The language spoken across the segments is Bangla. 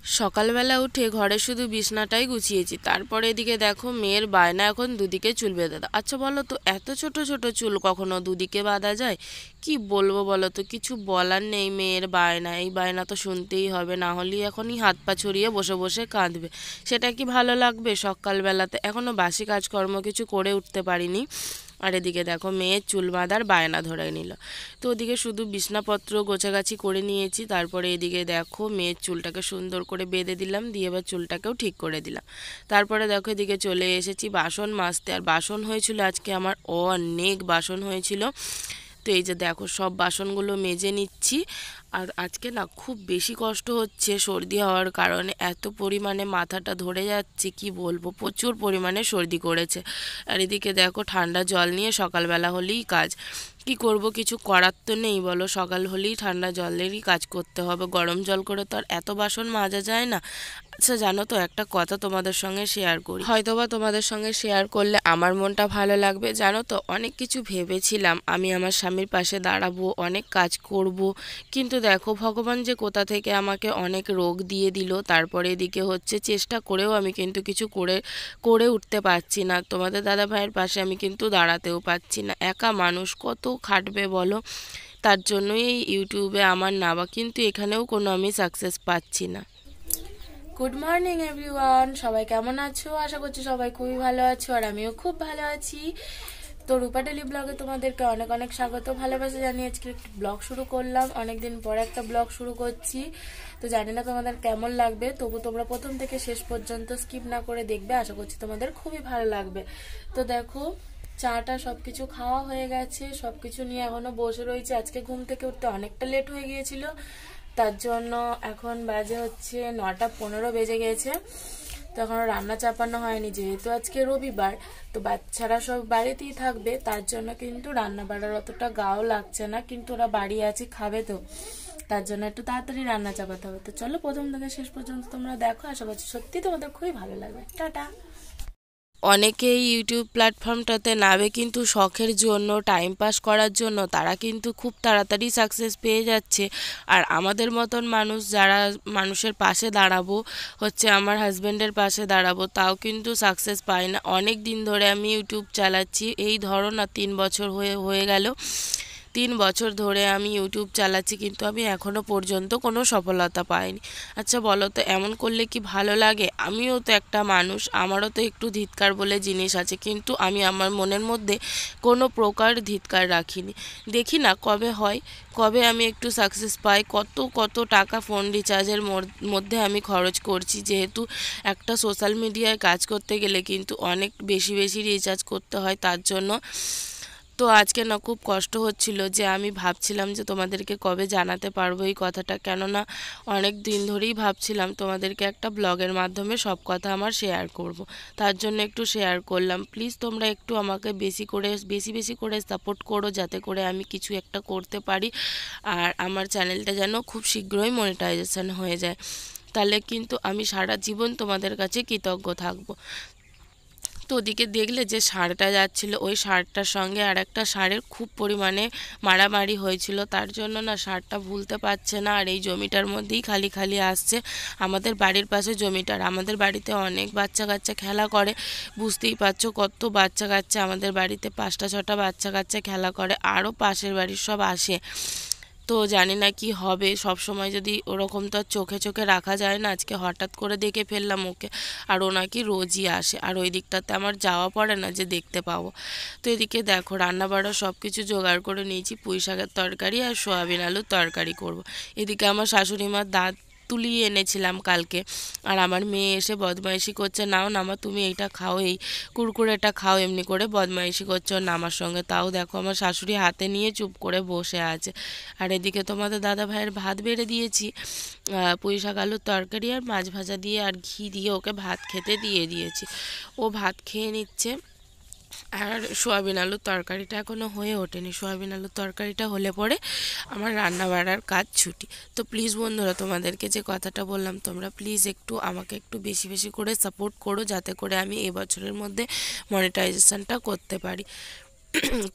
সকালবেলা উঠে ঘরে শুধু বিছনাটাই গুছিয়েছি, তারপরে এদিকে দেখো মেয়ের বায়না এখন দুদিকে চুল বেঁধে দাও। আচ্ছা বলো তো, এত ছোট ছোট চুল কখনো দুদিকে বাঁধা যায়? কি বলবো বলো তো, কিছু বলার নেই। মেয়ের বায়না, এই বায়না তো শুনতেই হবে, না হলেই এখনই হাত পা ছড়িয়ে বসে বসে কাঁদবে। সেটা কি ভালো লাগবে? সকালবেলাতে এখনো বাসি কাজকর্ম কিছু করে উঠতে পারিনি, আর এদিকে দেখো মেয়ের চুল বাঁধার বায়না ধরে নিল। তো ওদিকে শুধু বিছনাপত্র গোছাগাছি করে নিয়েছি, তারপরে এদিকে দেখো মেয়ের চুলটাকে সুন্দর করে বেঁধে দিলাম, দিয়ে এবার চুলটাকেও ঠিক করে দিলাম। তারপরে দেখো এদিকে চলে এসেছি বাসন মাজতে। আর বাসন হয়েছিল আজকে আমার অনেক বাসন হয়েছিল। তো এই যে দেখো সব বাসনগুলো মেজে নিচ্ছি। আর আজকে না খুব বেশি কষ্ট হচ্ছে সর্দি হওয়ার কারণে, এত পরিমাণে মাথাটা ধরে যাচ্ছে কি বলবো, প্রচুর পরিমাণে সর্দি করেছে। আর এদিকে দেখো ঠান্ডা জল নিয়ে সকালবেলা হলেই কাজ, কি করব, কিছু করার তো নেই বলো, সকাল হলেই ঠান্ডা জলেরই কাজ করতে হবে, গরম জল করে তো আর এত বাসন মাজা যায় না। আচ্ছা জানো তো, একটা কথা তোমাদের সঙ্গে শেয়ার করি, হয়তোবা তোমাদের সঙ্গে শেয়ার করলে আমার মনটা ভালো লাগবে। জানো তো, অনেক কিছু ভেবেছিলাম, আমি আমার স্বামীর পাশে দাঁড়াবো, অনেক কাজ করব, কিন্তু দেখো ভগবান যে কোথা থেকে আমাকে অনেক রোগ দিয়ে দিল। তারপরে এদিকে হচ্ছে চেষ্টা করেও আমি কিন্তু কিছু করে করে উঠতে পারছি না। তোমাদের দাদা ভাইয়ের পাশে আমি কিন্তু দাঁড়াতেও পারছি না। একা মানুষ কত খাটবে বলো, তার জন্যই এই ইউটিউবে আমার নামা, কিন্তু এখানেও কোনো আমি সাকসেস পাচ্ছি না। গুড মর্নিং এভরিওয়ান, সবাই কেমন আছো? আশা করছি সবাই খুবই ভালো আছো, আর আমিও খুব ভালো আছি। তো রূপা ডেলি ব্লগে তোমাদেরকে অনেক অনেক স্বাগত, ভালোবাসা জানিয়ে আজকে একটি ব্লগ শুরু করলাম। অনেকদিন পরে একটা ব্লগ শুরু করছি, তো জানি না তোমাদের কেমন লাগবে, তবু তোমরা প্রথম থেকে শেষ পর্যন্ত স্কিপ না করে দেখবে, আশা করছি তোমাদের খুবই ভালো লাগবে। তো দেখো চাটা সবকিছু খাওয়া হয়ে গেছে, সবকিছু নিয়ে এখনো বসে রয়েছে। আজকে ঘুম থেকে উঠতে অনেকটা লেট হয়ে গিয়েছিল, তার জন্য এখন বাজে হচ্ছে 9:15 বেজে গেছে। তো এখনো রান্না চাপানো হয়নি, যেহেতু আজকে রবিবার, তো বাচ্চারা সব বাড়িতেই থাকবে, তার জন্য কিন্তু রান্না বাড়ার অতটা গাও লাগছে না, কিন্তু ওরা বাড়ি আছে খাবে, তো তার জন্য একটু তাড়াতাড়ি রান্না চাপাতে হবে। তো চলো প্রথম থেকে শেষ পর্যন্ত তোমরা দেখো, আশা করছি সত্যি তোমাদের খুবই ভালো লাগবে। টাটা। অনেকেই ইউটিউব প্ল্যাটফর্মটাতে নামে কিন্তু শখের জন্য, টাইম পাস করার জন্য, তারা কিন্তু খুব তাড়াতাড়ি সাকসেস পেয়ে যাচ্ছে। আর আমাদের মতন মানুষ যারা মানুষের পাশে দাঁড়াবো, হচ্ছে আমার হাজব্যান্ডের পাশে দাঁড়াবো, তাও কিন্তু সাকসেস পাই না। অনেক দিন ধরে আমি ইউটিউব চালাচ্ছি, এই ধরো না 3 বছর হয়ে হয়ে গেল, 3 বছর ধরে আমি ইউটিউব চালাচ্ছি, কিন্তু আমি এখনো পর্যন্ত কোনো সফলতা পাইনি। আচ্ছা বলো তো, এমন করলে কি ভালো লাগে? আমিও তো একটা মানুষ, আমারও তো একটু ধিক্কার বলে জিনিস আছে, কিন্তু আমি আমার মনের মধ্যে কোনো প্রকার ধিক্কার রাখিনি। দেখি না কবে হয়, কবে আমি একটু সাকসেস পাই। কত কত টাকা ফোন রিচার্জের মধ্যে আমি খরচ করছি, যেহেতু একটা সোশ্যাল মিডিয়ায় কাজ করতে গেলে কিন্তু অনেক বেশি বেশি রিচার্জ করতে হয়, তার জন্য। তো আজকে না খুব কষ্ট হচ্ছিল, যে আমি ভাবছিলাম যে তোমাদেরকে কবে জানাতে পারবো এই কথাটা, কেননা অনেক দিন ধরেই ভাবছিলাম তোমাদেরকে একটা ব্লগের মাধ্যমে সব কথা আমার শেয়ার করব। তার জন্য একটু শেয়ার করলাম। প্লিজ তোমরা একটু আমাকে বেশি বেশি করে সাপোর্ট করো, যাতে করে আমি কিছু একটা করতে পারি, আর আমার চ্যানেলটা যেন খুব শীঘ্রই মনিটাইজেশন হয়ে যায়, তাহলে কিন্তু আমি সারা জীবন তোমাদের কাছে কৃতজ্ঞ থাকবো। তো ওদিকে দেখলে যে ষাঁড়টা যাচ্ছিল, ওই ষাঁড়টার সঙ্গে আর একটা ষাঁড়ের খুব পরিমাণে মারামারি হয়েছিল, তার জন্য না ষাঁড়টা ভুলতে পারছে না, আর এই জমিটার মধ্যেই খালি খালি আসছে। আমাদের বাড়ির পাশে জমিটার, আমাদের বাড়িতে অনেক বাচ্চা কাচ্চা খেলা করে, বুঝতেই পারছো কত বাচ্চা কাচ্চা আমাদের বাড়িতে, 5টা 6টা বাচ্চা কাচ্চা খেলা করে, আরও পাশের বাড়ির সব আসে। তো জানি না কি হবে, সব সময় যদি ওরকম তো আর চোখে চোখে রাখা যায় না। আজকে হঠাৎ করে দেখে ফেললাম ওকে, আর ও নাকি রোজই আসে, আর ওই দিকটাতে আমার যাওয়া পড়ে না যে দেখতে পাবো। তো এদিকে দেখো রান্না বাড়া সব কিছু জোগাড় করে নিয়েছি, পুঁই শাকের তরকারি আর সয়াবিন আলুর তরকারি করব। এদিকে আমার শাশুড়ি মার দাঁত তুলিয়ে এনেছিলাম কালকে, আর আমার মেয়ে এসে বদমাইশি করছে, নাও নামা তুমি এইটা খাও, এই কুরকুরেটা খাও, এমনি করে বদমাইশি করছে ওর নামার সঙ্গে। তাও দেখো আমার শাশুড়ি হাতে নিয়ে চুপ করে বসে আছে। আর এদিকে তোমাদের দাদা ভাইয়ের ভাত বেড়ে দিয়েছি, পুঁই শাক আলুর তরকারি আর মাছ ভাজা দিয়ে আর ঘি দিয়ে ওকে ভাত খেতে দিয়ে দিয়েছি, ও ভাত খেয়ে নিচ্ছে। আর সোয়াবিন আলুর তরকারিটা এখনও হয়ে ওঠেনি, সোয়াবিন আলুর তরকারিটা হলে পরে আমার রান্না বাড়ার কাজ ছুটি। তো প্লিজ বন্ধুরা, তোমাদেরকে যে কথাটা বললাম, তোমরা প্লিজ একটু আমাকে একটু বেশি বেশি করে সাপোর্ট করো, যাতে করে আমি এবছরের মধ্যে মনিটাইজেশনটা করতে পারি।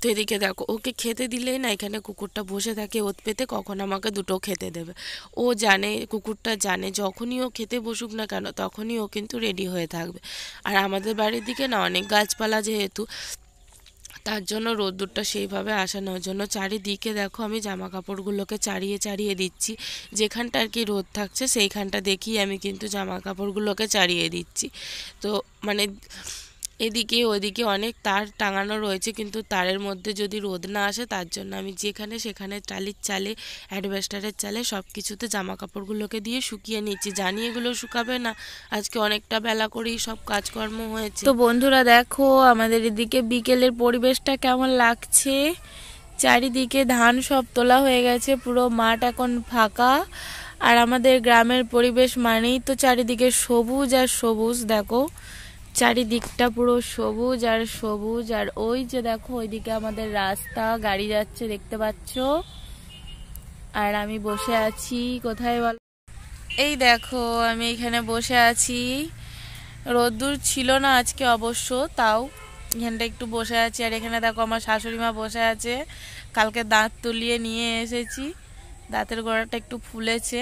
তো এদিকে দেখো ওকে খেতে দিলেই না এখানে কুকুরটা বসে থাকে ওত পেতে, কখন আমাকে দুটো খেতে দেবে। ও জানে, কুকুরটা জানে যখনই ও খেতে বসুক না কেন তখনই ও কিন্তু রেডি হয়ে থাকবে। আর আমাদের বাড়ির দিকে না অনেক গাছপালা যেহেতু, তার জন্য রোদ্দুরটা সেইভাবে আসে না, ওই জন্য চারিদিকে দেখো আমি জামা কাপড়গুলোকে চারিয়ে চারিয়ে দিচ্ছি। যেখানটা আর কি রোদ থাকছে সেইখানটা দেখি আমি কিন্তু জামা কাপড়গুলোকে চারিয়ে দিচ্ছি। তো মানে এদিকে ওদিকে অনেক তার টাঙানো রয়েছে, কিন্তু তারের মধ্যে যদি রোদ না আসে তার জন্য আমি যেখানে সেখানে টালির চালে, অ্যাডভেস্টারের চালে সব কিছুতে জামা কাপড়গুলোকে দিয়ে শুকিয়ে নিচ্ছি। জানি এগুলো শুকাবে না, আজকে অনেকটা বেলা করেই সব কাজকর্ম হয়েছে। তো বন্ধুরা দেখো আমাদের এদিকে বিকেলের পরিবেশটা কেমন লাগছে। চারিদিকে ধান সব তোলা হয়ে গেছে, পুরো মাঠ এখন ফাঁকা। আর আমাদের গ্রামের পরিবেশ মানেই তো চারিদিকে সবুজ আর সবুজ। দেখো চারিদিকটা পুরো সবুজ আর সবুজ। আর ওই যে দেখো ওইদিকে আমাদের রাস্তা, গাড়ি যাচ্ছে দেখতে পাচ্ছ। আর আমি বসে আছি কোথায় বল, এই দেখো আমি এখানে বসে আছি। রোদ্দুর ছিল না আজকে অবশ্য, তাও এখানটা একটু বসে আছি। আর এখানে দেখো আমার শাশুড়ি মা বসে আছে, কালকে দাঁত তুলিয়ে নিয়ে এসেছি, দাঁতের গোড়াটা একটু ফুলেছে।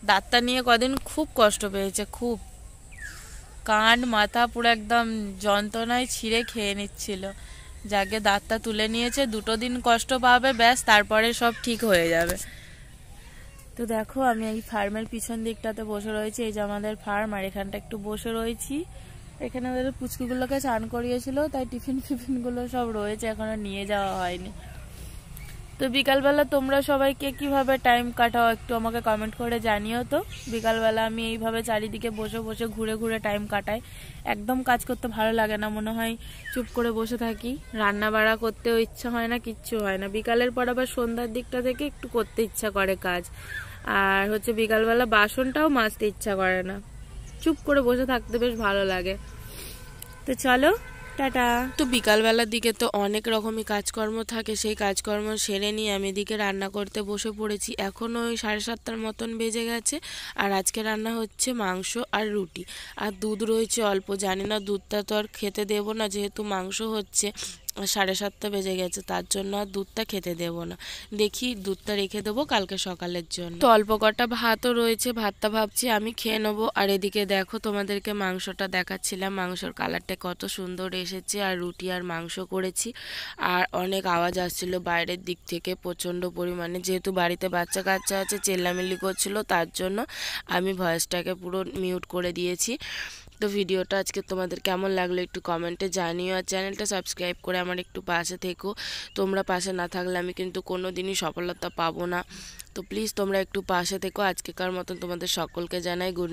দাঁতটা নিয়ে কদিন খুব কষ্ট পেয়েছে, খুব কান মাথা পুরো একদম যন্ত্রণায় ছিঁড়ে খেয়ে নিচ্ছিল। যাকে দাঁতটা তুলে নিয়েছে, 2 দিন কষ্ট পাবে ব্যাস, তারপরে সব ঠিক হয়ে যাবে। তো দেখো আমি এই ফার্মের পিছন দিকটাতে বসে রয়েছি, এই যে আমাদের ফার্ম, আর এখানটা একটু বসে রয়েছি। এখানে ওদের পুচকিগুলোকে চান করিয়েছিল, তাই টিফিন ফিফিনগুলো সব রয়েছে, এখনো নিয়ে যাওয়া হয়নি। তো বিকালবেলা তোমরা সবাইকে কিভাবে টাইম কাটাও একটু আমাকে কমেন্ট করে জানিও তো। বিকালবেলা আমি এইভাবে চারিদিকে বসে বসে ঘুরে ঘুরে টাইম কাটাই। একদম কাজ করতে ভালো লাগে না, মনে হয় চুপ করে বসে থাকি। রান্না বাড়া করতেও ইচ্ছা হয় না, কিচ্ছু হয় না। বিকালের পর আবার সন্ধ্যার দিকটা থেকে একটু করতে ইচ্ছা করে কাজ। আর হচ্ছে বিকালবেলা বাসনটাও মাজতে ইচ্ছা করে না, চুপ করে বসে থাকতে বেশ ভালো লাগে। তো চলো টাটা। তো বিকালবেলার দিকে তো অনেক রকমই কাজকর্ম থাকে, সেই কাজকর্ম সেরে নিয়ে আমি এদিকে রান্না করতে বসে পড়েছি। এখন ওই 7:30 মতন বেজে গেছে। আর আজকে রান্না হচ্ছে মাংস আর রুটি, আর দুধ রয়েছে অল্প। জানি না দুধটা তো আর খেতে দেবো না, যেহেতু মাংস হচ্ছে। 7:30 বেজে গেছে, তার জন্য আর দুধটা খেতে দেবো না। দেখি দুধটা রেখে দেবো কালকে সকালের জন্য। তো অল্প কটা ভাতও রয়েছে, ভাতটা ভাবছি আমি খেয়ে নেবো। আর এদিকে দেখো তোমাদেরকে মাংসটা দেখাচ্ছিলাম, মাংসর কালারটা কত সুন্দর এসেছে। আর রুটি আর মাংস করেছি। আর অনেক আওয়াজ আসছিল বাইরের দিক থেকে প্রচণ্ড পরিমাণে, যেহেতু বাড়িতে বাচ্চা কাচ্চা আছে, চেল্লামিল্লি করছিল, তার জন্য আমি ভয়েসটাকে পুরো মিউট করে দিয়েছি। তো ভিডিওটা আজকে তোমাদের কেমন লাগলো একটু কমেন্টে জানিও। আর চ্যানেলটা সাবস্ক্রাইব করে আমার একটু পাশে থেকো। তোমরা পাশে না থাকলে আমি কিন্তু কোনো দিনই সফলতা পাবো না। তো প্লিজ তোমরা একটু পাশে থেকো। আজকেকার মতন তোমাদের সকলকে জানাই গুড